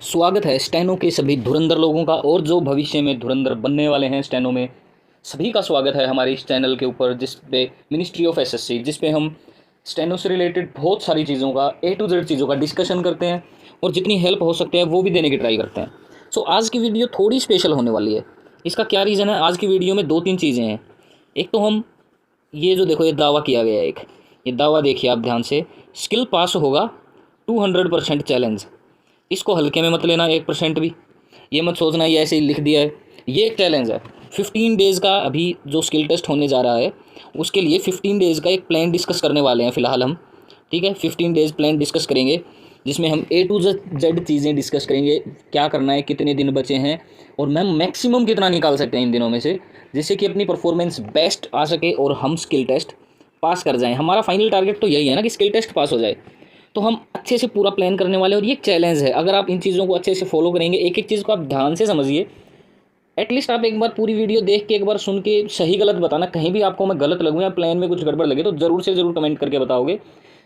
स्वागत है स्टेनो के सभी धुरंधर लोगों का और जो भविष्य में धुरंधर बनने वाले हैं स्टेनो में। सभी का स्वागत है हमारे इस चैनल के ऊपर, जिस पे मिनिस्ट्री ऑफ एसएससी, जिस पे हम स्टेनो से रिलेटेड बहुत सारी चीज़ों का A to Z चीज़ों का डिस्कशन करते हैं और जितनी हेल्प हो सकते हैं वो भी देने की ट्राई करते हैं। सो आज की वीडियो थोड़ी स्पेशल होने वाली है। इसका क्या रीज़न है? आज की वीडियो में 2-3 चीज़ें हैं। एक तो हम ये जो देखो, ये दावा किया गया है, ये दावा देखिए आप ध्यान से, स्किल पास होगा 200% चैलेंज। इसको हल्के में मत लेना 1% भी। ये मत सोचना ये ऐसे ही लिख दिया है, ये एक चैलेंज है। 15 डेज़ का अभी जो स्किल टेस्ट होने जा रहा है उसके लिए 15 डेज़ का एक प्लान डिस्कस करने वाले हैं फ़िलहाल हम। ठीक है, 15 डेज़ प्लान डिस्कस करेंगे जिसमें हम A to Z चीज़ें डिस्कस करेंगे। क्या करना है, कितने दिन बचे हैं और मैम मैक्सिमम कितना निकाल सकते हैं इन दिनों में से, जिससे कि अपनी परफॉर्मेंस बेस्ट आ सके और हम स्किल टेस्ट पास कर जाएँ। हमारा फाइनल टारगेट तो यही है ना कि स्किल टेस्ट पास हो जाए। तो हम अच्छे से पूरा प्लान करने वाले हैं और ये एक चैलेंज है। अगर आप इन चीज़ों को अच्छे से फॉलो करेंगे, एक एक चीज़ को आप ध्यान से समझिए। एटलीस्ट आप एक बार पूरी वीडियो देख के एक बार सुन के सही गलत बताना। कहीं भी आपको मैं गलत लगूँ या प्लान में कुछ गड़बड़ लगे तो ज़रूर से ज़रूर कमेंट करके बताओगे।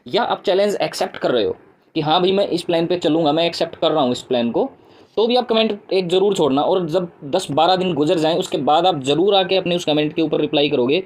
या आप चैलेंज एक्सेप्ट कर रहे हो कि हाँ भाई मैं इस प्लान पे चलूँगा, मैं एक्सेप्ट कर रहा हूँ इस प्लान को, तो भी आप कमेंट एक ज़रूर छोड़ना। और जब 10-12 दिन गुजर जाएँ उसके बाद आप ज़रूर आके अपने उस कमेंट के ऊपर रिप्लाई करोगे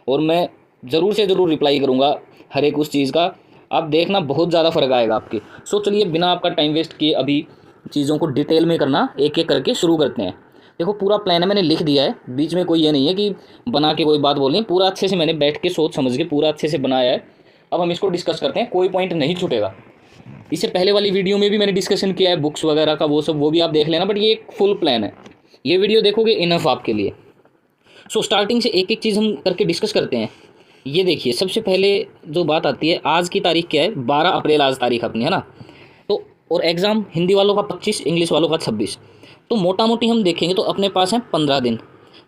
और मैं ज़रूर से ज़रूर रिप्लाई करूँगा हर एक उस चीज़ का। आप देखना बहुत ज़्यादा फ़र्क आएगा आपके। सो चलिए बिना आपका टाइम वेस्ट किए अभी चीज़ों को डिटेल में करना एक एक करके शुरू करते हैं। देखो पूरा प्लान है, मैंने लिख दिया है, बीच में कोई ये नहीं है कि बना के कोई बात बोल रही है। पूरा अच्छे से मैंने बैठ के सोच समझ के पूरा अच्छे से बनाया है। अब हम इसको डिस्कस करते हैं, कोई पॉइंट नहीं छूटेगा। इससे पहले वाली वीडियो में भी मैंने डिस्कशन किया है बुक्स वगैरह का, वो सब वो भी आप देख लेना, बट ये एक फुल प्लान है। ये वीडियो देखोगे इनफ आपके लिए। सो स्टार्टिंग से एक एक चीज़ हम करके डिस्कस करते हैं। ये देखिए सबसे पहले जो बात आती है, आज की तारीख क्या है? 12 अप्रैल आज तारीख अपनी, है ना। तो और एग्ज़ाम हिंदी वालों का 25, इंग्लिश वालों का 26। तो मोटा मोटी हम देखेंगे तो अपने पास है 15 दिन।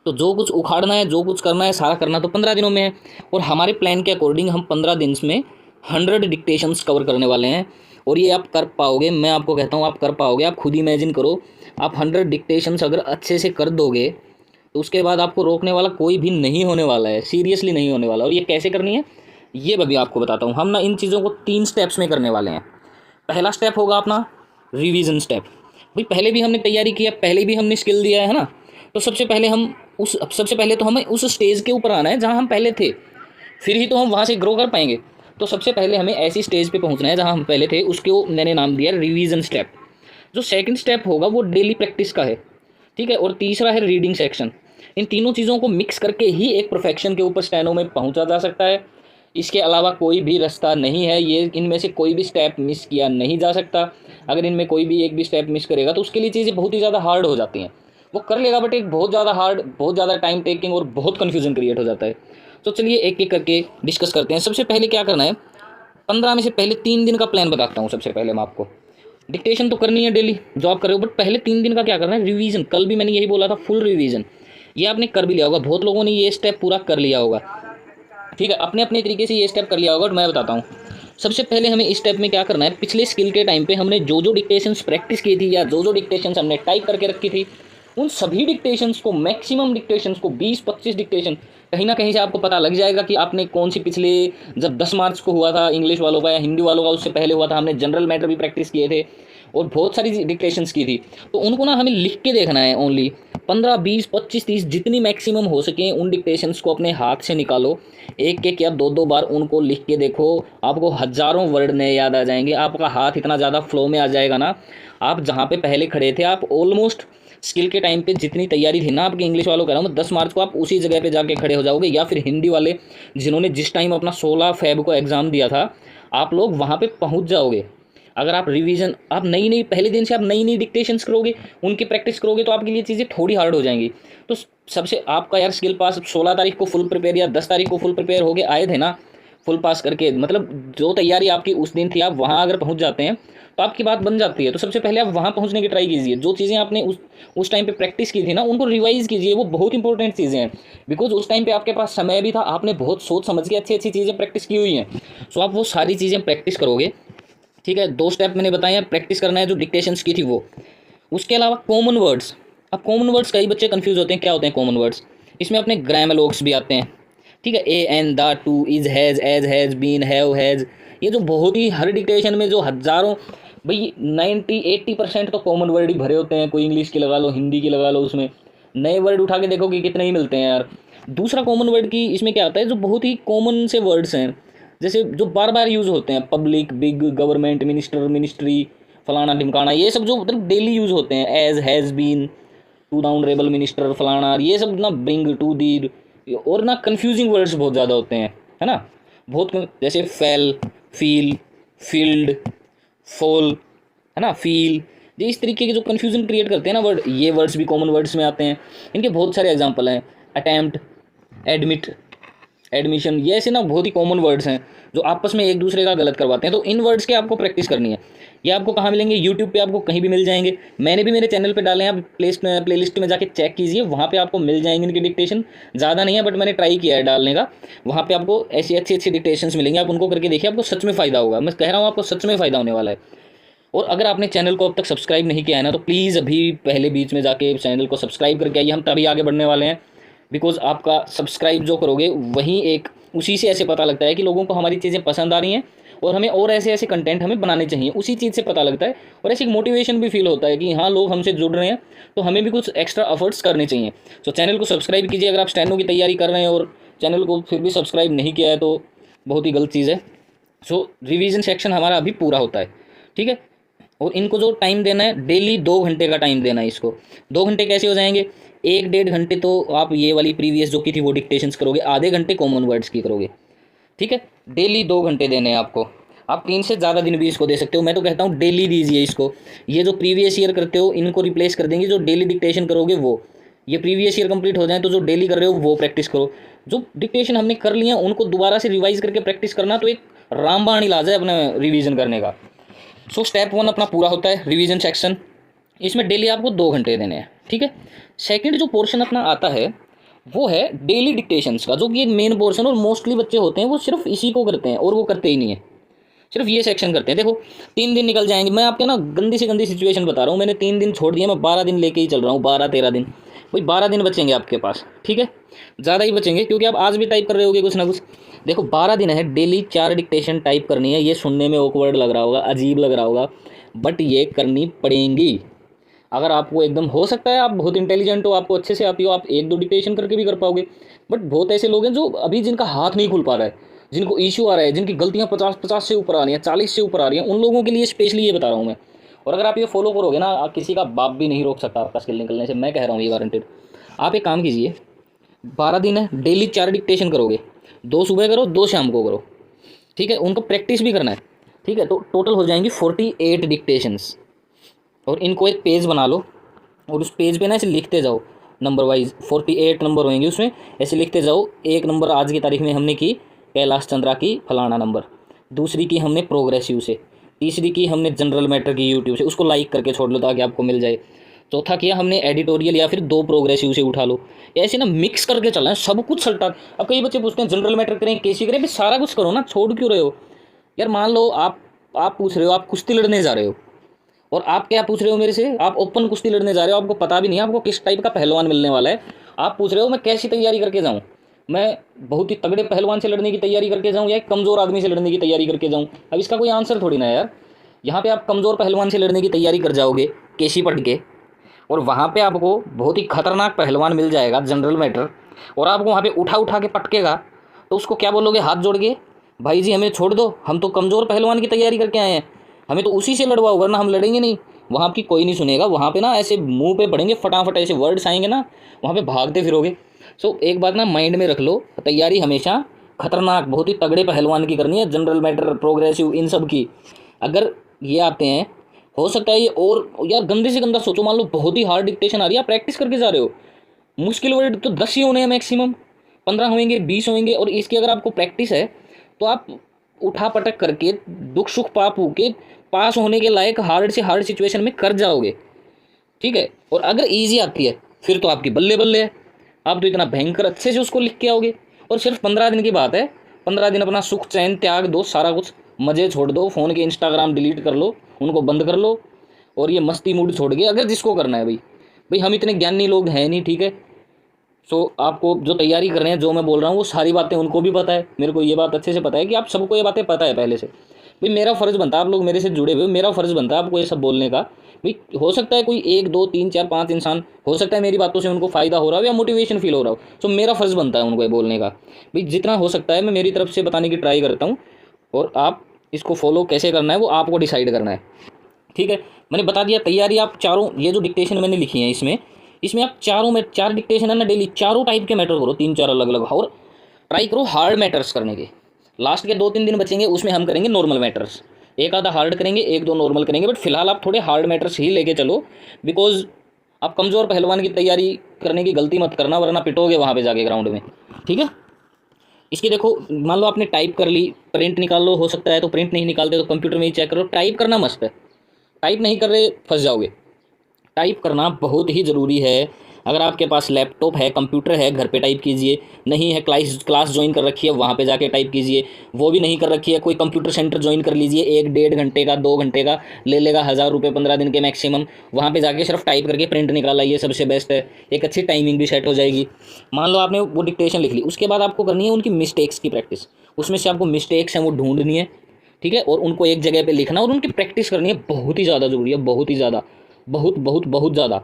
तो जो कुछ उखाड़ना है, जो कुछ करना है, सारा करना तो 15 दिनों में है। और हमारे प्लान के अकॉर्डिंग हम 15 दिन में 100 डिक्टेशंस कवर करने वाले हैं। और ये आप कर पाओगे, मैं आपको कहता हूँ आप कर पाओगे। आप खुद इमेजिन करो, आप 100 डिक्टेशंस अगर अच्छे से कर दोगे तो उसके बाद आपको रोकने वाला कोई भी नहीं होने वाला है, सीरियसली नहीं होने वाला। और ये कैसे करनी है ये मैं भी आपको बताता हूँ। हम ना इन चीज़ों को 3 स्टेप्स में करने वाले हैं। पहला स्टेप होगा अपना रिवीजन स्टेप। भाई पहले भी हमने तैयारी किया, पहले भी हमने स्किल दिया है ना। तो सबसे पहले तो हमें उस स्टेज के ऊपर आना है जहाँ हम पहले थे, फिर ही तो हम वहाँ से ग्रो कर पाएंगे। तो सबसे पहले हमें ऐसी स्टेज पे पहुँचना है जहाँ हम पहले थे, उसको मैंने नाम दिया रिवीजन स्टेप। जो सेकंड स्टेप होगा वो डेली प्रैक्टिस का है, ठीक है। और तीसरा है रीडिंग सेक्शन। इन तीनों चीज़ों को मिक्स करके ही एक परफेक्शन के ऊपर स्टेनो में पहुंचा जा सकता है। इसके अलावा कोई भी रास्ता नहीं है। ये इनमें से कोई भी स्टेप मिस किया नहीं जा सकता। अगर इनमें कोई भी एक भी स्टेप मिस करेगा तो उसके लिए चीज़ें बहुत ही ज़्यादा हार्ड हो जाती हैं। वो कर लेगा बट एक बहुत ज़्यादा हार्ड, बहुत ज़्यादा टाइम टेकिंग और बहुत कन्फ्यूजन क्रिएट हो जाता है। तो चलिए एक एक करके डिस्कस करते हैं। सबसे पहले क्या करना है, 15 में से पहले 3 दिन का प्लान बताता हूँ। सबसे पहले मैं आपको, डिक्टेशन तो करनी है डेली जो आप कर रहे हो, बट पहले 3 दिन का क्या करना है, रिवीजन। कल भी मैंने यही बोला था, फुल रिवीजन। ये आपने कर भी लिया होगा, बहुत लोगों ने ये स्टेप पूरा कर लिया होगा, ठीक है। अपने अपने तरीके से ये स्टेप कर लिया होगा, और मैं बताता हूँ। सबसे पहले हमें इस स्टेप में क्या करना है, पिछले स्किल के टाइम पे हमने जो जो डिक्टेशंस प्रैक्टिस की थी या जो जो डिक्टेशंस हमने टाइप करके रखी थी, उन सभी डिक्टेशंस को, मैक्सिमम डिक्टेशंस को, 20-25 डिक्टेशन, कहीं ना कहीं से आपको पता लग जाएगा कि आपने कौन सी पिछले, जब 10 मार्च को हुआ था इंग्लिश वालों का या हिंदी वालों का, उससे पहले हुआ था, हमने जनरल मैटर भी प्रैक्टिस किए थे और बहुत सारी डिक्टेशंस की थी। तो उनको ना हमें लिख के देखना है। ओनली 15, 20, 25, 30 जितनी मैक्सिमम हो सके उन डिक्टेशंस को अपने हाथ से निकालो। एक एक या दो दो बार उनको लिख के देखो, आपको हज़ारों वर्ड नए याद आ जाएंगे। आपका हाथ इतना ज़्यादा फ्लो में आ जाएगा ना, आप जहाँ पे पहले खड़े थे, आप ऑलमोस्ट स्किल के टाइम पे जितनी तैयारी थी ना आपकी, इंग्लिश वालों कह रहा हूँ, 10 मार्च को आप उसी जगह पे जाके खड़े हो जाओगे। या फिर हिंदी वाले जिन्होंने जिस टाइम अपना 16 फेब को एग्ज़ाम दिया था, आप लोग वहाँ पे पहुँच जाओगे। अगर आप रिवीजन, आप नई नई पहले दिन से आप नई नई डिक्टेशंस करोगे, उनकी प्रैक्टिस करोगे, तो आपके लिए चीज़ें थोड़ी हार्ड हो जाएंगी। तो सबसे आपका यार स्किल पास 16 तारीख को फुल प्रिपेयर या 10 तारीख को फुल प्रिपेयर हो गए आए थे ना, फुल पास करके, मतलब जो तैयारी आपकी उस दिन थी, आप वहाँ अगर पहुँच जाते हैं तो आपकी बात बन जाती है। तो सबसे पहले आप वहाँ पहुँचने की ट्राई कीजिए। जो चीज़ें आपने उस टाइम पे प्रैक्टिस की थी ना, उनको रिवाइज़ कीजिए। वो बहुत इंपॉर्टेंट चीज़ें हैं, बिकॉज उस टाइम पे आपके पास समय भी था, आपने बहुत सोच समझ के अच्छी अच्छी चीज़ें प्रैक्टिस की हुई हैं। सो आप वो सारी चीज़ें प्रैक्टिस करोगे, ठीक है। 2 स्टेप मैंने बताए हैं, प्रैक्टिस करना है जो डिक्टेशंस की थी वो। उसके अलावा कॉमन वर्ड्स। अब कॉमन वर्ड्स कई बच्चे कंफ्यूज होते हैं, क्या होते हैं कॉमन वर्ड्स। इसमें अपने ग्रामलोग्स भी आते हैं, ठीक है। A N the to is has as has been have has, ये जो बहुत ही हर डिक्टेशन में जो हज़ारों भाई 90-80% तो कॉमन वर्ड ही भरे होते हैं, कोई इंग्लिश की लगा लो, हिंदी की लगा लो, उसमें नए वर्ड उठा के देखो कि कितने ही मिलते हैं यार। दूसरा कॉमन वर्ड की इसमें क्या आता है, जो बहुत ही कॉमन से वर्ड्स हैं, जैसे जो बार बार यूज़ होते हैं, public, big, government, minister, ministry, फलाना ढिमकाना, ये सब जो मतलब डेली यूज़ होते हैं, as, has been, to the honourable minister, फलाना, ये सब ना ब्रिंग, टू दी, और ना कन्फ्यूजिंग वर्ड्स बहुत ज़्यादा होते हैं, है ना। बहुत जैसे फेल, फील, फील्ड, फॉल, है ना, फील, ये इस तरीके के जो कन्फ्यूजन क्रिएट करते हैं ना वर्ड, ये वर्ड्स भी कॉमन वर्ड्स में आते हैं। इनके बहुत सारे एग्जांपल हैं, अटैम्प्ट, एडमिट, एडमिशन, ये ऐसे ना बहुत ही कॉमन वर्ड्स हैं जो आपस में एक दूसरे का गलत करवाते हैं। तो इन वर्ड्स के आपको प्रैक्टिस करनी है। ये आपको कहाँ मिलेंगे, यूट्यूब पे आपको कहीं भी मिल जाएंगे। मैंने भी मेरे चैनल पे डाले हैं, आप प्ले लिस्ट में जाके चेक कीजिए, वहाँ पे आपको मिल जाएंगे इनके डिक्टेशन। ज़्यादा नहीं है बट मैंने ट्राई किया है डालने का। वहाँ पे आपको ऐसी अच्छी अच्छी डिक्टेशंस मिलेंगे, आप उनको करके देखिए, आपको सच में फ़ायदा होगा। मैं कह रहा हूँ आपको सच में फ़ायदा होने वाला है। और अगर आपने चैनल को अब तक सब्सक्राइब नहीं किया है ना, तो प्लीज़ अभी पहले बीच में जाके चैनल को सब्सक्राइब करके आइए, हम तभी आगे बढ़ने वाले हैं। बिकॉज आपका सब्सक्राइब जो करोगे वहीं एक उसी से ऐसे पता लगता है कि लोगों को हमारी चीज़ें पसंद आ रही हैं और हमें और ऐसे ऐसे कंटेंट हमें बनाने चाहिए, उसी चीज़ से पता लगता है। और ऐसी मोटिवेशन भी फील होता है कि हाँ, लोग हमसे जुड़ रहे हैं, तो हमें भी कुछ एक्स्ट्रा एफर्ट्स करने चाहिए। तो चैनल को सब्सक्राइब कीजिए। अगर आप स्टेनो की तैयारी कर रहे हैं और चैनल को फिर भी सब्सक्राइब नहीं किया है तो बहुत ही गलत चीज़ है। सो रिवीजन सेक्शन हमारा अभी पूरा होता है, ठीक है। और इनको जो टाइम देना है, डेली 2 घंटे का टाइम देना है इसको। 2 घंटे कैसे हो जाएंगे, 1-1.5 घंटे तो आप ये वाली प्रीवियस जो की थी वो डिक्टेशंस करोगे, आधे घंटे कॉमन वर्ड्स की करोगे, ठीक है। डेली 2 घंटे देने हैं आपको। आप 3 से ज़्यादा दिन भी इसको दे सकते हो, मैं तो कहता हूँ डेली दीजिए इसको। ये जो प्रीवियस ईयर करते हो इनको रिप्लेस कर देंगे, जो डेली डिक्टेशन करोगे वो। ये प्रीवियस ईयर कंप्लीट हो जाए तो जो डेली कर रहे हो वो प्रैक्टिस करो। जो डिक्टेशन हमने कर लिया उनको दोबारा से रिवाइज करके प्रैक्टिस करना तो एक रामबाण इलाज है अपने रिवीजन करने का। सो स्टेप 1 अपना पूरा होता है, रिवीजन सेक्शन। इसमें डेली आपको 2 घंटे देने हैं, ठीक है। सेकंड जो पोर्शन अपना आता है वो है डेली डिक्टेशंस का, जो कि एक मेन पोर्शन, और मोस्टली बच्चे होते हैं वो सिर्फ इसी को करते हैं और वो करते ही नहीं है, सिर्फ ये सेक्शन करते हैं। देखो 3 दिन निकल जाएंगे, मैं आपके ना गंदी से गंदी सिचुएशन बता रहा हूँ। मैंने 3 दिन छोड़ दिया, मैं 12 दिन लेके ही चल रहा हूँ, 12-13 दिन। भाई 12 दिन बचेंगे आपके पास, ठीक है, ज़्यादा ही बचेंगे क्योंकि आप आज भी टाइप कर रहे होगे कुछ ना कुछ। देखो 12 दिन है, डेली 4 डिक्टेशन टाइप करनी है। ये सुनने में ऑकवर्ड लग रहा होगा, अजीब लग रहा होगा, बट ये करनी पड़ेंगी। अगर आपको एकदम हो सकता है आप बहुत इंटेलिजेंट हो, आपको अच्छे से आती हो, आप 1-2 डिक्टेशन करके भी कर पाओगे, बट बहुत ऐसे लोग हैं जो अभी जिनका हाथ नहीं खुल पा रहा है, जिनको इशू आ रहा है, जिनकी गलतियां 50-50 से ऊपर आ रही हैं, 40 से ऊपर आ रही हैं, उन लोगों के लिए स्पेशली ये बता रहा हूँ मैं। और अगर आप ये फॉलो करोगे ना, आप किसी का बाप भी नहीं रोक सकता आपका स्किल निकलने से, मैं कह रहा हूँ ये गारंटेड। आप एक काम कीजिए, 12 दिन है, डेली 4 डिक्टेशन करोगे, 2 सुबह करो, 2 शाम को करो, ठीक है। उनको प्रैक्टिस भी करना है, ठीक है। तो टोटल हो जाएंगी 48 डिक्टेशंस। और इनको एक पेज बना लो और उस पेज पे ना ऐसे लिखते जाओ नंबर वाइज, 48 नंबर होंगे उसमें, ऐसे लिखते जाओ। 1 नंबर आज की तारीख में हमने की कैलाश चंद्रा की फलाना नंबर, दूसरी की हमने प्रोग्रेसिव से, तीसरी की हमने जनरल मैटर की यूट्यूब से, उसको लाइक करके छोड़ लो ताकि आपको मिल जाए। चौथा किया हमने एडिटोरियल या फिर 2 प्रोग्रेसिव से उठा लो। ऐसे ना मिक्स करके चलना है, सब कुछ सल्टा। अब कई बच्चे पूछते हैं जनरल मैटर करें, केसी करें, भी सारा कुछ करो ना, छोड़ क्यों रहे हो यार। मान लो आप पूछ रहे हो, आप कुश्ती लड़ने जा रहे हो, और आप क्या पूछ रहे हो मेरे से, आप ओपन कुश्ती लड़ने जा रहे हो, आपको पता भी नहीं है आपको किस टाइप का पहलवान मिलने वाला है। आप पूछ रहे हो मैं कैसी तैयारी करके जाऊँ, मैं बहुत ही तगड़े पहलवान से लड़ने की तैयारी करके जाऊँ या एक कमज़ोर आदमी से लड़ने की तैयारी करके जाऊँ। अब इसका कोई आंसर थोड़ी ना है यार। यहाँ पे आप कमज़ोर पहलवान से लड़ने की तैयारी कर जाओगे केसी पढ़ के, और वहाँ पे आपको बहुत ही खतरनाक पहलवान मिल जाएगा जनरल मैटर, और आपको वहाँ पे उठा उठा के पटकेगा, तो उसको क्या बोलोगे हाथ जोड़ के, भाई जी हमें छोड़ दो, हम तो कमज़ोर पहलवान की तैयारी करके आए हैं, हमें तो उसी से लड़वाओ वरना हम लड़ेंगे नहीं। वहाँ आपकी कोई नहीं सुनेगा, वहाँ पे ना ऐसे मुंह पे पड़ेंगे फटाफट, ऐसे वर्ड्स आएंगे ना, वहाँ पे भागते फिरोगे। सो एक बात ना माइंड में रख लो, तैयारी हमेशा खतरनाक बहुत ही तगड़े पहलवान की करनी है, जनरल मैटर, प्रोग्रेसिव, इन सब की। अगर ये आते हैं, हो सकता है ये, और यार गंदे से गंदा सोचो, मान लो बहुत ही हार्ड डिक्टेशन आ रही है, आप प्रैक्टिस करके जा रहे हो, मुश्किल वर्ड तो 10 ही होने हैं मैक्सिमम, 15 होंगे, 20 होंगे, और इसकी अगर आपको प्रैक्टिस है तो आप उठा पटक करके दुख सुख पाप के पास होने के लायक हार्ड से हार्ड सिचुएशन में कर जाओगे, ठीक है। और अगर इजी आती है फिर तो आपकी बल्ले बल्ले है, आप तो इतना भयंकर अच्छे से उसको लिख के आओगे। और सिर्फ 15 दिन की बात है, 15 दिन अपना सुख चैन त्याग दो, सारा कुछ मज़े छोड़ दो, फ़ोन के इंस्टाग्राम डिलीट कर लो, उनको बंद कर लो, और ये मस्ती मूड छोड़ के, अगर जिसको करना है भाई, हम इतने ज्ञानी लोग हैं नहीं, ठीक है। सो आपको जो तैयारी कर रहे हैं, जो मैं बोल रहा हूँ वो सारी बातें उनको भी पता है, मेरे को ये बात अच्छे से पता है कि आप सबको ये बातें पता है पहले से। भाई मेरा फ़र्ज़ बनता है, आप लोग मेरे से जुड़े हुए, मेरा फ़र्ज़ बनता है आपको ये सब बोलने का। भाई हो सकता है कोई 1 2 3 4 5 इंसान, हो सकता है मेरी बातों से उनको फ़ायदा हो रहा हो या मोटिवेशन फील हो रहा हो, तो मेरा फ़र्ज़ बनता है उनको ये बोलने का। भाई जितना हो सकता है मैं मेरी तरफ से बताने की ट्राई करता हूँ, और आप इसको फॉलो कैसे करना है वो आपको डिसाइड करना है। ठीक है, मैंने बता दिया। तैयारी आप चारों, ये जो डिक्टेशन मैंने लिखी है इसमें इसमें आप चारों में 4 डिक्टेशन है ना, डेली चारों टाइप के मैटर करो, 3 4 अलग अलग, और ट्राई करो हार्ड मैटर्स करने के। लास्ट के 2 3 दिन बचेंगे उसमें हम करेंगे नॉर्मल मैटर्स, एक आधा हार्ड करेंगे, 1 2 नॉर्मल करेंगे, बट फिलहाल आप थोड़े हार्ड मैटर्स ही लेके चलो, बिकॉज आप कमज़ोर पहलवान की तैयारी करने की गलती मत करना, वरना पिटोगे वहाँ पे जाके ग्राउंड में। ठीक है, इसकी देखो, मान लो आपने टाइप कर ली, प्रिंट निकाल लो, हो सकता है तो प्रिंट नहीं निकालते तो कंप्यूटर में ही चेक करो। टाइप करना मस्ट है, टाइप नहीं कर रहे फंस जाओगे। टाइप करना बहुत ही ज़रूरी है। अगर आपके पास लैपटॉप है, कंप्यूटर है, घर पे टाइप कीजिए। नहीं है, क्लास ज्वाइन कर रखी है, वहाँ पे जाके टाइप कीजिए। वो भी नहीं कर रखी है, कोई कंप्यूटर सेंटर ज्वाइन कर लीजिए, 1 1.5 घंटे का 2 घंटे का ले लेगा, 1000 रुपये 15 दिन के मैक्सिमम। वहाँ पे जाके सिर्फ टाइप करके प्रिंट निकाल आइए, सबसे बेस्ट है। एक अच्छी टाइमिंग भी सेट हो जाएगी। मान लो आपने वो डिक्टेशन लिख ली, उसके बाद आपको करनी है उनकी मिस्टेक्स की प्रैक्टिस। उसमें से आपको मिस्टेक्स हैं वो ढूंढनी है, ठीक है, और उनको एक जगह पे लिखना और उनकी प्रैक्टिस करनी है। बहुत ही ज़्यादा ज़रूरी है, बहुत ही ज़्यादा, बहुत बहुत बहुत ज़्यादा।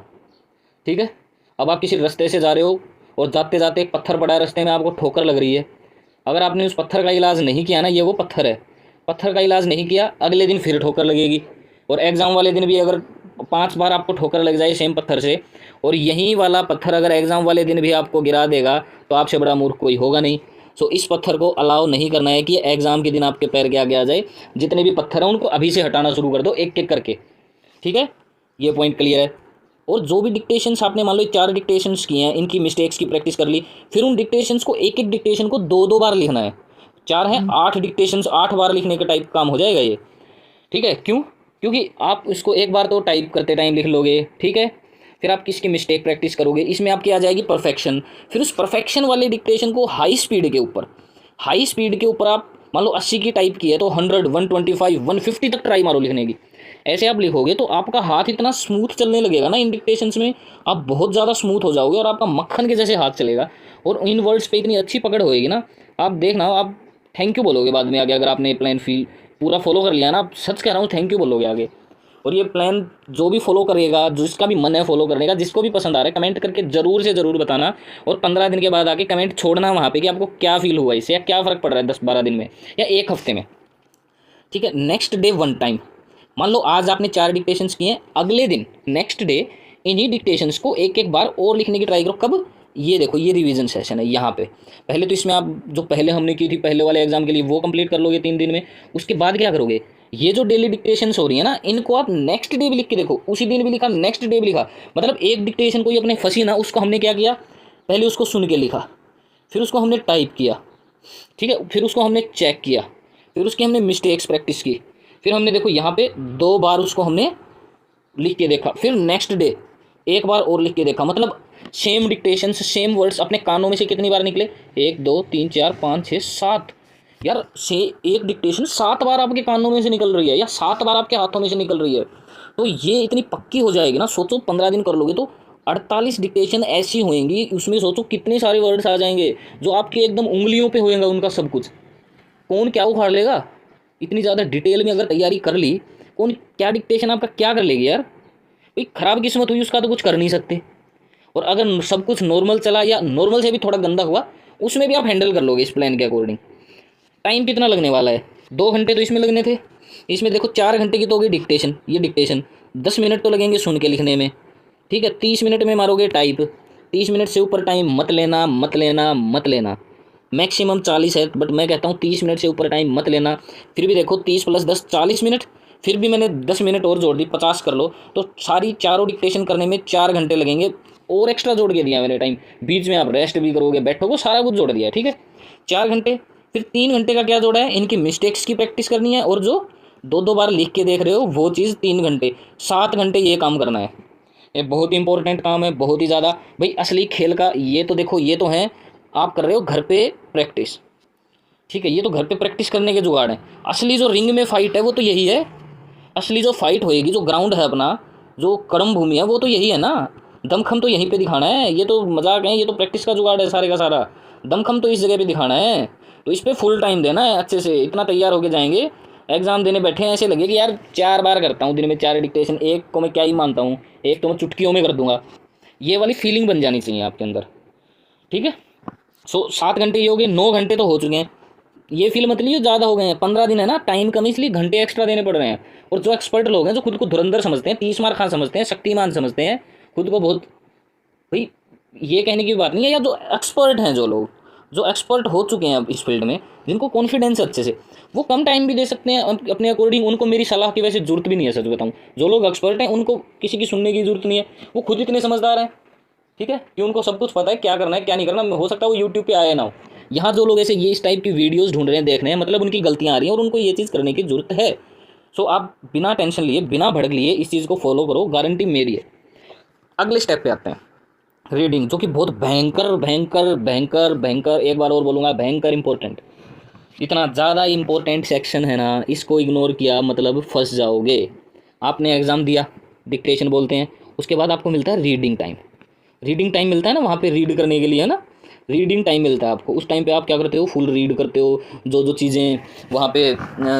ठीक है, अब आप किसी रास्ते से जा रहे हो और जाते जाते एक पत्थर पड़ा है रास्ते में, आपको ठोकर लग रही है। अगर आपने उस पत्थर का इलाज नहीं किया ना, ये वो पत्थर है, पत्थर का इलाज नहीं किया, अगले दिन फिर ठोकर लगेगी। और एग्ज़ाम वाले दिन भी अगर 5 बार आपको ठोकर लग जाए सेम पत्थर से, और यही वाला पत्थर अगर एग्ज़ाम वाले दिन भी आपको गिरा देगा, तो आपसे बड़ा मूर्ख कोई होगा नहीं। सो इस पत्थर को अलाउ नहीं करना है कि एग्ज़ाम के दिन आपके पैर के आगे आ जाए। जितने भी पत्थर हैं उनको अभी से हटाना शुरू कर दो, एक एक करके। ठीक है, ये पॉइंट क्लियर है। और जो भी डिक्टेशंस आपने, मान लो 4 डिक्टेशंस किए हैं, इनकी मिस्टेक्स की प्रैक्टिस कर ली, फिर उन डिक्टेशंस को, एक एक डिक्टेशन को 2 2 बार लिखना है। 4 हैं, 8 डिक्टेशंस 8 बार लिखने का टाइप काम हो जाएगा ये। ठीक है, क्यों? क्योंकि आप इसको एक बार तो टाइप करते टाइम लिख लोगे, ठीक है, फिर आप किसकी मिस्टेक प्रैक्टिस करोगे, इसमें आपकी आ जाएगी परफेक्शन। फिर उस परफेक्शन वाले डिक्टेशन को हाई स्पीड के ऊपर, हाई स्पीड के ऊपर आप मान लो 80 की टाइप की है तो 100 125 150 तक ट्राई मारो लिखने की। ऐसे आप लिखोगे तो आपका हाथ इतना स्मूथ चलने लगेगा ना इन डिक्टेशंस में, आप बहुत ज़्यादा स्मूथ हो जाओगे और आपका मक्खन के जैसे हाथ चलेगा, और इन वर्ड्स पे इतनी अच्छी पकड़ होएगी ना, आप देखना, आप थैंक यू बोलोगे बाद में आगे। अगर आपने प्लान फील पूरा फॉलो कर लिया ना, आप सच कह रहा हूँ थैंक यू बोलोगे आगे। और ये प्लान जो भी फॉलो करेगा, जिसका भी मन है फॉलो करने का, जिसको भी पसंद आ रहा है, कमेंट करके ज़रूर से ज़रूर बताना। और 15 दिन के बाद आके कमेंट छोड़ना वहाँ पे कि आपको क्या फील हुआ इससे, या क्या फ़र्क पड़ रहा है 10 12 दिन में या 1 हफ्ते में। ठीक है, नेक्स्ट डे 1 टाइम, मान लो आज आपने 4 डिक्टेशंस किए हैं, अगले दिन नेक्स्ट डे इन्हीं डिक्टेशंस को एक एक बार और लिखने की ट्राई करो। कब? ये देखो, ये रिवीजन सेशन है यहाँ पे। पहले तो इसमें आप जो पहले हमने की थी पहले वाले एग्जाम के लिए, वो कंप्लीट कर लोगे 3 दिन में। उसके बाद क्या करोगे, ये जो डेली डिक्टेशंस हो रही है ना, इनको आप नेक्स्ट डे भी लिख के देखो। उसी दिन भी लिखा, नेक्स्ट डे भी लिखा, मतलब एक डिक्टेशन कोई अपने फंसी ना, उसको हमने क्या किया, पहले उसको सुन के लिखा, फिर उसको हमने टाइप किया, ठीक है, फिर उसको हमने चेक किया, फिर उसकी हमने मिस्टेक्स प्रैक्टिस की, फिर हमने देखो यहाँ पे 2 बार उसको हमने लिख के देखा, फिर नेक्स्ट डे 1 बार और लिख के देखा। मतलब सेम डिक्टेशंस, सेम वर्ड्स अपने कानों में से कितनी बार निकले, 1 2 3 4 5 6 7। यार से एक डिक्टेशन 7 बार आपके कानों में से निकल रही है, या 7 बार आपके हाथों में से निकल रही है, तो ये इतनी पक्की हो जाएगी ना। सोचो 15 दिन कर लोगे तो 48 डिक्टेशन ऐसी होंगी, उसमें सोचो कितने सारे वर्ड्स आ जाएंगे जो आपके एकदम उंगलियों पे होएगा उनका सब कुछ। कौन क्या उखाड़ लेगा, इतनी ज़्यादा डिटेल में अगर तैयारी कर ली, कौन क्या डिक्टेशन आपका क्या कर लेगी यार। भाई ख़राब किस्मत हुई उसका तो कुछ कर नहीं सकते। और अगर सब कुछ नॉर्मल चला या नॉर्मल से भी थोड़ा गंदा हुआ, उसमें भी आप हैंडल कर लोगे इस प्लान के अकॉर्डिंग। टाइम कितना लगने वाला है, 2 घंटे तो इसमें लगने थे। इसमें देखो 4 घंटे की तो होगी डिक्टेशन, ये डिक्टेशन 10 मिनट तो लगेंगे सुन के लिखने में। ठीक है, 30 मिनट में मारोगे टाइप। 30 मिनट से ऊपर टाइम मत लेना, मत लेना, मत लेना। मैक्सिमम 40 है, बट मैं कहता हूँ 30 मिनट से ऊपर टाइम मत लेना। फिर भी देखो 30 + 10 40 मिनट, फिर भी मैंने 10 मिनट और जोड़ दी, 50 कर लो, तो सारी चारों डिक्टेशन करने में 4 घंटे लगेंगे। और एक्स्ट्रा जोड़ के दिया मैंने टाइम, बीच में आप रेस्ट भी करोगे, बैठोगे, सारा कुछ जोड़ दिया। ठीक है, 4 घंटे। फिर 3 घंटे का क्या जोड़ा है, इनकी मिस्टेक्स की प्रैक्टिस करनी है, और जो 2 2 बार लिख के देख रहे हो वो चीज़ 3 घंटे, 7 घंटे ये काम करना है। ये बहुत इंपॉर्टेंट काम है, बहुत ही ज़्यादा। भाई असली खेल का ये तो देखो, ये तो है आप कर रहे हो घर पे प्रैक्टिस, ठीक है, ये तो घर पे प्रैक्टिस करने के जुगाड़ हैं। असली जो रिंग में फाइट है वो तो यही है। असली जो फाइट होएगी, जो ग्राउंड है अपना, जो कर्म भूमि है, वो तो यही है ना। दमखम तो यहीं पे दिखाना है, ये तो मजाक है, ये तो प्रैक्टिस का जुगाड़ है सारे का सारा। दमखम तो इस जगह पे दिखाना है, तो इस पर फुल टाइम देना है अच्छे से। इतना तैयार होके जाएंगे, एग्ज़ाम देने बैठे हैं, ऐसे लगे कि यार 4 बार करता हूँ दिन में 4 डिक्टेशन, एक को मैं क्या ही मानता हूँ, एक तो मैं चुटकियों में कर दूंगा। ये वाली फीलिंग बन जानी चाहिए आपके अंदर, ठीक है। 7 घंटे ये हो गए, 9 घंटे तो हो चुके हैं। ये फील मत लीजिए ज़्यादा हो गए हैं, 15 दिन है ना, टाइम कम इसलिए घंटे एक्स्ट्रा देने पड़ रहे हैं। और जो एक्सपर्ट लोग हैं, जो खुद को धुरंधर समझते हैं, 30 मार खां समझते हैं, शक्तिमान समझते हैं खुद को, बहुत भाई ये कहने की बात नहीं है, या जो एक्सपर्ट हैं, जो लोग जो एक्सपर्ट हो चुके हैं अब इस फील्ड में, जिनको कॉन्फिडेंस अच्छे से, वो कम टाइम भी दे सकते हैं अपने अकॉर्डिंग। उनको मेरी सलाह की वैसे जरूरत भी नहीं है, सच बताऊँ। जो लोग एक्सपर्ट हैं उनको किसी की सुनने की जरूरत नहीं है, वो खुद इतने समझदार हैं, ठीक है, कि उनको सब कुछ पता है क्या करना है क्या नहीं करना। हो सकता है वो यूट्यूब पे आए ना हो। यहाँ जो लोग ऐसे ये इस टाइप की वीडियोस ढूंढ रहे हैं, देख रहे हैं, मतलब उनकी गलतियाँ आ रही हैं और उनको ये चीज़ करने की जरूरत है। सो आप बिना टेंशन लिए, बिना भड़क लिए इस चीज़ को फॉलो करो, गारंटी मेरी है। अगले स्टेप पे आते हैं, रीडिंग, जो कि बहुत भयंकर भयंकर भयंकर भयंकर, एक बार और बोलूँगा, भयंकर इंपॉर्टेंट, इतना ज़्यादा इंपॉर्टेंट सेक्शन है ना, इसको इग्नोर किया मतलब फंस जाओगे। आपने एग्ज़ाम दिया, डिक्टेशन बोलते हैं, उसके बाद आपको मिलता है रीडिंग टाइम। रीडिंग टाइम मिलता है ना, वहाँ पे रीड करने के लिए, है ना, रीडिंग टाइम मिलता है आपको। उस टाइम पे आप क्या करते हो, फुल रीड करते हो, जो जो चीज़ें वहाँ पे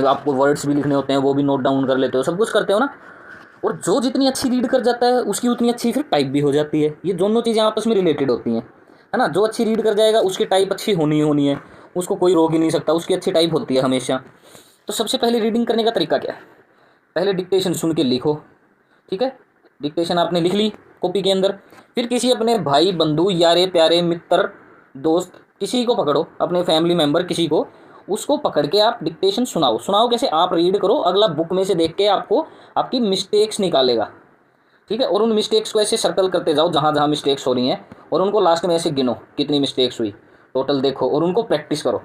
आपको वर्ड्स भी लिखने होते हैं वो भी नोट डाउन कर लेते हो, सब कुछ करते हो ना। और जो जितनी अच्छी रीड कर जाता है उसकी उतनी अच्छी फिर टाइप भी हो जाती है। ये दोनों चीज़ें आपस में रिलेटेड होती हैं, है ना। जो अच्छी रीड कर जाएगा उसकी टाइप अच्छी होनी ही होनी है, उसको कोई रोक ही नहीं सकता, उसकी अच्छी टाइप होती है हमेशा। तो सबसे पहले रीडिंग करने का तरीका क्या है, पहले डिक्टेशन सुन के लिखो, ठीक है। डिक्टेशन आपने लिख ली कॉपी के अंदर, फिर किसी अपने भाई बंधु यारे प्यारे मित्र दोस्त किसी को पकड़ो, अपने फैमिली मेम्बर किसी को, उसको पकड़ के आप डिक्टेशन सुनाओ। सुनाओ कैसे, आप रीड करो, अगला बुक में से देख के आपको आपकी मिस्टेक्स निकालेगा, ठीक है। और उन मिस्टेक्स को ऐसे सर्कल करते जाओ जहाँ जहाँ मिस्टेक्स हो रही हैं, और उनको लास्ट में ऐसे गिनो कितनी मिस्टेक्स हुई, टोटल देखो और उनको प्रैक्टिस करो।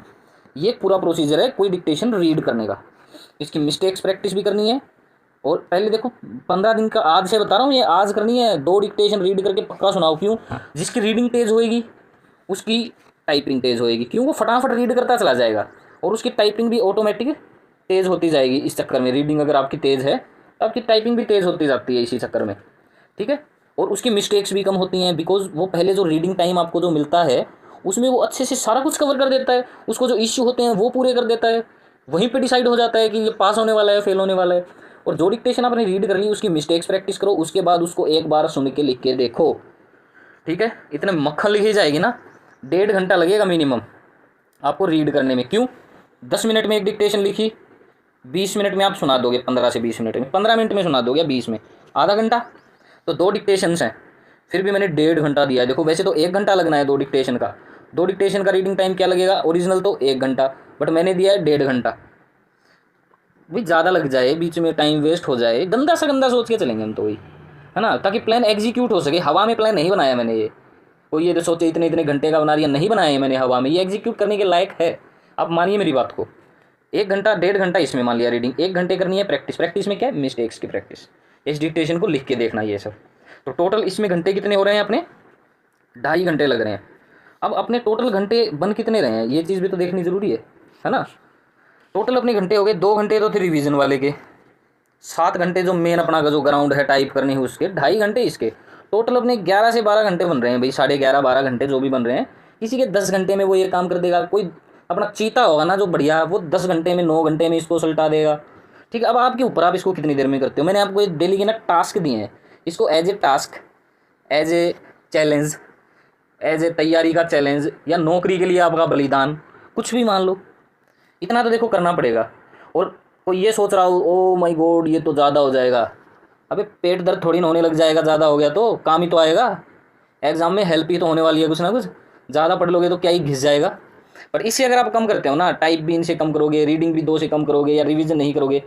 ये पूरा प्रोसीजर है कोई डिक्टेशन रीड करने का। इसकी मिस्टेक्स प्रैक्टिस भी करनी है। और पहले देखो 15 दिन का, आज से बता रहा हूँ, ये आज करनी है। 2 डिक्टेशन रीड करके पक्का सुनाओ। क्यों, जिसकी रीडिंग तेज होएगी उसकी टाइपिंग तेज होएगी, क्यों, वो फटाफट रीड करता चला जाएगा और उसकी टाइपिंग भी ऑटोमेटिक तेज़ होती जाएगी। इस चक्कर में रीडिंग अगर आपकी तेज़ है तो आपकी टाइपिंग भी तेज़ होती जाती है इसी चक्कर में, ठीक है। और उसकी मिस्टेक्स भी कम होती हैं, बिकॉज वो पहले जो रीडिंग टाइम आपको जो मिलता है उसमें वो अच्छे से सारा कुछ कवर कर देता है, उसको जो इश्यू होते हैं वो पूरे कर देता है। वहीं पे डिसाइड हो जाता है कि ये पास होने वाला है फेल होने वाला है। और जो डिक्टेशन आपने रीड कर ली उसकी मिस्टेक्स प्रैक्टिस करो, उसके बाद उसको एक बार सुन के लिख के देखो, ठीक है। इतने मक्खन लिखी जाएगी ना, 1.5 घंटा लगेगा मिनिमम आपको रीड करने में। क्यों, 10 मिनट में एक डिक्टेशन लिखी, 20 मिनट में आप सुना दोगे, 15 से 20 मिनट में, 15 मिनट में सुना दोगे, 20 में आधा घंटा। तो 2 डिक्टेशंस हैं, फिर भी मैंने 1.5 घंटा दिया है। देखो वैसे तो 1 घंटा लगना है 2 डिक्टेशन का, 2 डिक्टेशन का रीडिंग टाइम क्या लगेगा, ओरिजिनल तो 1 घंटा, बट मैंने दिया है 1.5 घंटा। भाई ज़्यादा लग जाए, बीच में टाइम वेस्ट हो जाए, गंदा सा गंदा सोच के चलेंगे हम तो, वही है ना, ताकि प्लान एग्जीक्यूट हो सके। हवा में प्लान नहीं बनाया मैंने, ये कोई ये तो सोचे इतने इतने घंटे का बना दिया, नहीं बनाया है मैंने हवा में, ये एग्जीक्यूट करने के लायक है। आप मानिए मेरी बात को, 1 घंटा 1.5 घंटा इसमें मान लिया रीडिंग, 1 घंटे करनी है प्रैक्टिस। प्रैक्टिस में क्या है, मिस्टेक्स की प्रैक्टिस, इस डिक्टेशन को लिख के देखना ये सब। तो टोटल इसमें घंटे कितने हो रहे हैं अपने, 2.5 घंटे लग रहे हैं। अब अपने टोटल घंटे बन कितने रहे हैं ये चीज़ भी तो देखनी ज़रूरी है ना। टोटल अपने घंटे हो गए, 2 घंटे तो थे रिवीजन वाले के, 7 घंटे जो मेन अपना का जो ग्राउंड है टाइप करनी है उसके, 2.5 घंटे इसके। टोटल अपने 11 से 12 घंटे बन रहे हैं भाई, 11.5 12 घंटे जो भी बन रहे हैं। किसी के 10 घंटे में वो ये काम कर देगा, कोई अपना चीता होगा ना जो बढ़िया, वो 10 घंटे में 9 घंटे में इसको सुलटा देगा, ठीक है। अब आपके ऊपर, आप इसको कितनी देर में करते हो। मैंने आपको ये डेली के ना टास्क दिए हैं, इसको as a task, as a challenge, as a तैयारी का चैलेंज, या नौकरी के लिए आपका बलिदान, कुछ भी मान लो, इतना तो देखो करना पड़ेगा। और कोई ये सोच रहा हो ओ माय गॉड ये तो ज़्यादा हो जाएगा, अबे पेट दर्द थोड़ी ना होने लग जाएगा, ज़्यादा हो गया तो काम ही तो आएगा, एग्जाम में हेल्प ही तो होने वाली है कुछ ना कुछ। ज़्यादा पढ़ लोगे तो क्या ही घिस जाएगा। पर इससे अगर आप कम करते हो ना, टाइप भी इनसे कम करोगे, रीडिंग भी 2 से कम करोगे, या रिवीजन नहीं करोगे,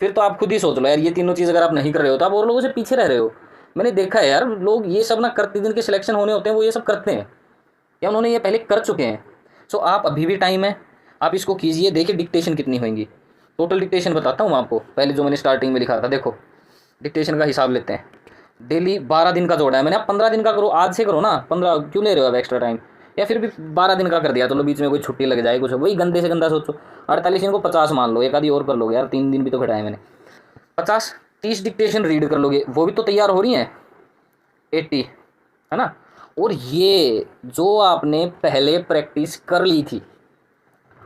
फिर तो आप खुद ही सोच लो यार, ये तीनों चीज़ अगर आप नहीं कर रहे हो तो आप और लोगों से पीछे रह रहे हो। मैंने देखा है यार, लोग ये सब ना करते, जिनके सिलेक्शन होने होते हैं वो ये सब करते हैं, या उन्होंने ये पहले कर चुके हैं। सो आप अभी भी टाइम है, आप इसको कीजिए, देखिए डिक्टेशन कितनी होंगी। टोटल डिक्टेशन बताता हूँ आपको, पहले जो मैंने स्टार्टिंग में लिखा था, देखो डिक्टेशन का हिसाब लेते हैं। डेली 12 दिन का जोड़ा है मैंने, आप 15 दिन का करो, आज से करो ना, 15 क्यों ले रहे हो अब एक्स्ट्रा टाइम, या फिर भी 12 दिन का कर दिया, चलो बीच में कोई छुट्टी लग जाए कुछ, वही गंदे से गंदा सोचो। 48 इनको 50 मान लो, एक आधी और कर लोगे यार, 3 दिन भी तो घटाए मैंने, 50 30 डिक्टेशन रीड कर लोगे, वो भी तो तैयार हो रही हैं, 80, है ना। और ये जो आपने पहले प्रैक्टिस कर ली थी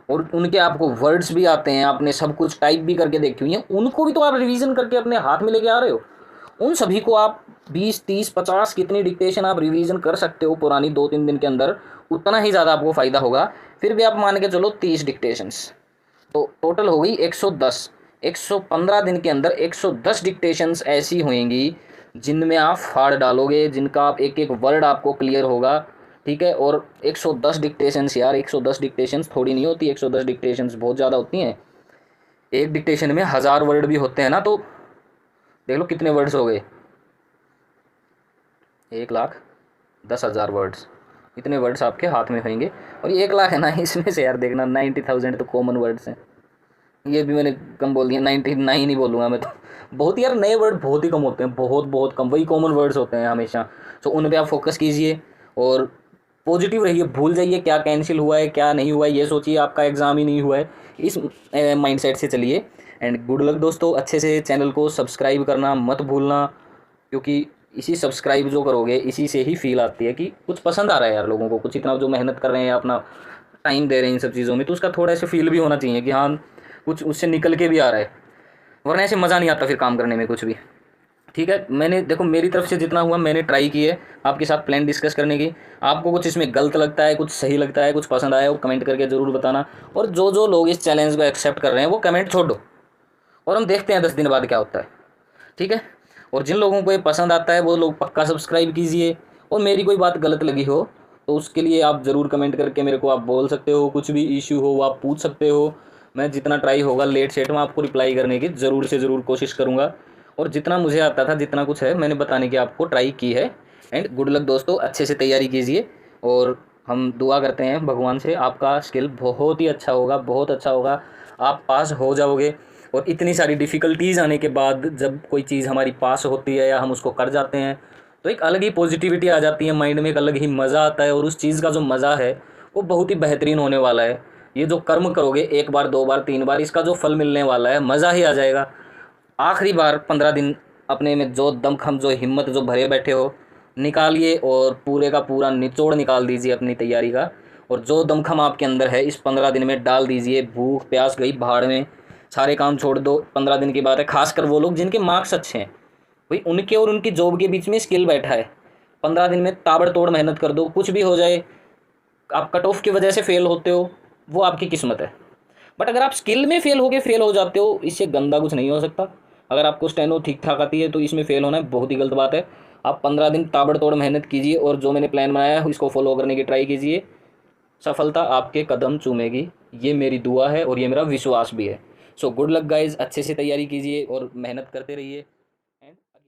और उनके आपको वर्ड्स भी आते हैं, आपने सब कुछ टाइप भी करके देखी हुई है, उनको भी तो आप रिवीजन करके अपने हाथ में लेके आ रहे हो। उन सभी को आप 20, 30, 50 कितनी डिक्टेशन आप रिवीजन कर सकते हो पुरानी 2-3 दिन के अंदर, उतना ही ज़्यादा आपको फ़ायदा होगा। फिर भी आप मान के चलो 30 डिक्टेशंस, तो टोटल हो गई 110। 115 दिन के अंदर 110 डिक्टेशंस ऐसी होंगी जिनमें आप फाड़ डालोगे, जिनका आप एक एक वर्ड आपको क्लियर होगा। ठीक है, और 110 डिक्टेशंस यार, 110 डिक्टेशंस थोड़ी नहीं होती, 110 डिक्टेशंस बहुत ज़्यादा होती हैं। एक डिक्टेशन में 1000 वर्ड भी होते हैं ना, तो देख लो कितने वर्ड्स हो गए, 1,10,000 वर्ड्स। इतने वर्ड्स आपके हाथ में होंगे। और ये 1 लाख है ना, इसमें से यार देखना 90,000 तो कॉमन वर्ड्स हैं। ये भी मैंने कम बोल दिया, 99 ही बोलूँगा मैं तो। बहुत यार, नए वर्ड बहुत ही कम होते हैं, बहुत बहुत कम, वही कॉमन वर्ड्स होते हैं हमेशा। तो उन पे आप फोकस कीजिए और पॉजिटिव रहिए, भूल जाइए क्या कैंसिल हुआ है क्या नहीं हुआ है, ये सोचिए आपका एग्ज़ाम ही नहीं हुआ है, इस माइंडसेट से चलिए। एंड गुड लक दोस्तों, अच्छे से चैनल को सब्सक्राइब करना मत भूलना, क्योंकि इसी सब्सक्राइब जो करोगे इसी से ही फील आती है कि कुछ पसंद आ रहा है यार लोगों को, कुछ इतना जो मेहनत कर रहे हैं, अपना टाइम दे रहे हैं इन सब चीज़ों में, तो उसका थोड़ा ऐसे फील भी होना चाहिए कि हाँ कुछ उससे निकल के भी आ रहा है, वरना ऐसे मज़ा नहीं आता फिर काम करने में कुछ भी। ठीक है, मैंने देखो मेरी तरफ से जितना हुआ मैंने ट्राई की है आपके साथ प्लान डिस्कस करने की। आपको कुछ इसमें गलत लगता है, कुछ सही लगता है, कुछ पसंद आया, वो कमेंट करके ज़रूर बताना। और जो जो लोग इस चैलेंज को एक्सेप्ट कर रहे हैं वो कमेंट छोड़ दो, और हम देखते हैं 10 दिन बाद क्या होता है। ठीक है, और जिन लोगों को ये पसंद आता है वो लोग पक्का सब्सक्राइब कीजिए। और मेरी कोई बात गलत लगी हो तो उसके लिए आप ज़रूर कमेंट करके मेरे को आप बोल सकते हो, कुछ भी इश्यू हो वो आप पूछ सकते हो। मैं जितना ट्राई होगा लेट सेट में आपको रिप्लाई करने की ज़रूर से ज़रूर कोशिश करूँगा। और जितना मुझे आता था, जितना कुछ है मैंने बताने की आपको ट्राई की है। एंड गुड लक दोस्तों, अच्छे से तैयारी कीजिए और हम दुआ करते हैं भगवान से आपका स्किल बहुत ही अच्छा होगा, बहुत अच्छा होगा, आप पास हो जाओगे। और इतनी सारी डिफ़िकल्टीज़ आने के बाद जब कोई चीज़ हमारी पास होती है या हम उसको कर जाते हैं तो एक अलग ही पॉजिटिविटी आ जाती है माइंड में, एक अलग ही मज़ा आता है। और उस चीज़ का जो मज़ा है वो बहुत ही बेहतरीन होने वाला है। ये जो कर्म करोगे 1 बार 2 बार 3 बार, इसका जो फल मिलने वाला है मज़ा ही आ जाएगा। आखिरी बार 15 दिन अपने में जो दमखम, जो हिम्मत जो भरे बैठे हो निकालिए और पूरे का पूरा निचोड़ निकाल दीजिए अपनी तैयारी का। और जो दमखम आपके अंदर है इस 15 दिन में डाल दीजिए। भूख प्यास गई भाड़ में, सारे काम छोड़ दो, 15 दिन की बात है। खासकर वो लोग जिनके मार्क्स अच्छे हैं, भाई उनके और उनकी जॉब के बीच में स्किल बैठा है। 15 दिन में ताबड़तोड़ मेहनत कर दो, कुछ भी हो जाए। आप कट ऑफ की वजह से फेल होते हो वो आपकी किस्मत है, बट अगर आप स्किल में फेल हो जाते हो, इससे गंदा कुछ नहीं हो सकता। अगर आपको स्टेनो ठीक ठाक आती है तो इसमें फेल होना बहुत ही गलत बात है। आप 15 दिन ताबड़तोड़ मेहनत कीजिए और जो मैंने प्लान बनाया है इसको फॉलो करने की ट्राई कीजिए। सफलता आपके कदम चूमेगी, ये मेरी दुआ है और ये मेरा विश्वास भी है। सो गुड लक गाइज, अच्छे से तैयारी कीजिए और मेहनत करते रहिए।